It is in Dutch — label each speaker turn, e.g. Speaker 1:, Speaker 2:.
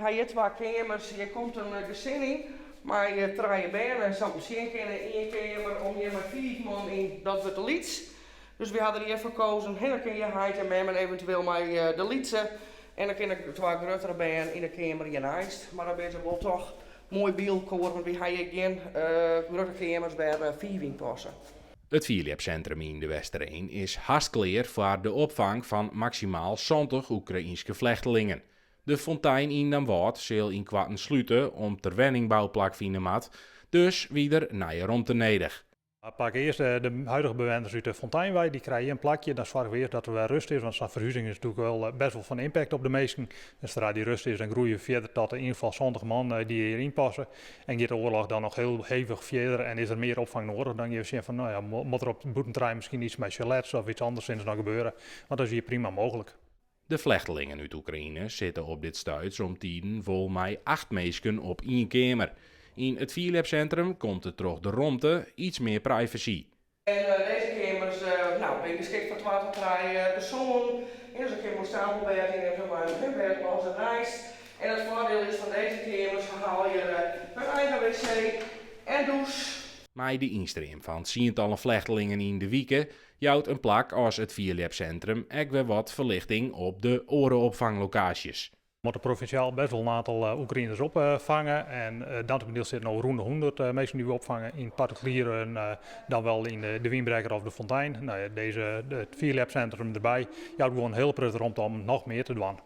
Speaker 1: Hij heeft 2 kamers, je komt een gezin in, maar je 3 benen, soms misschien in 1 kamer om je maar 4 man in, dat wordt de lieds. Dus we hadden hier verkozen, en dan kun je heid en memmen eventueel maar de liedsen. En dan kun ik 2 grotere benen in de kamer hiernaast. Maar dan ben je wel toch mooi beeldkoor, want we hebben geen grote kamers waar 4 in passen.
Speaker 2: Het Philipscentrum in de Westereen is hartstikke voor de opvang van maximaal 70 Oekraïense vluchtelingen. De fontein in Damwoord zal in kwarten sluiten om ter wenningbouwplak vinden mat, dus weer naar je rond te nedig.
Speaker 3: Pak eerst de huidige bewoners uit de Fonteinwijk, die krijgen een plakje. Dat zorgt weer dat er weer rust is, want zo'n verhuizing is natuurlijk wel best wel van impact op de meesten. Dus zodra die rust is, dan groeien we verder tot in ieder geval 20 man die hierin passen. En gaat de oorlog dan nog heel hevig verder en is er meer opvang nodig, dan je zegt van nou ja, moet er op de boetentrein misschien iets met chalets of iets anders nog gebeuren. Want dat is hier prima mogelijk.
Speaker 2: De vluchtelingen uit Oekraïne zitten op dit stuits om tijden vol mij 8 mensen op 1 kamer. In het Philipscentrum komt het toch de romte iets meer privacy.
Speaker 1: En deze kamers ben geschikt voor 12 tot 3 personen. En dus een kamer stapelbed in en zomaar een bed als een rijst. En het voordeel is van deze kamers haal je een eigen wc en douche.
Speaker 2: Maar de instream van tientallen vluchtelingen in de wieken jouwt een plak als het Philipscentrum ook weer wat verlichting op de orenopvanglocaties.
Speaker 3: We moeten provinciaal best wel een aantal Oekraïners opvangen. En dan zitten nog rond de 100 mensen die we opvangen. In particulieren dan wel in de Wienbreker of de Fontein. Nou ja, het Philipscentrum erbij. Ja, gewoon heel prettig om nog meer te doen.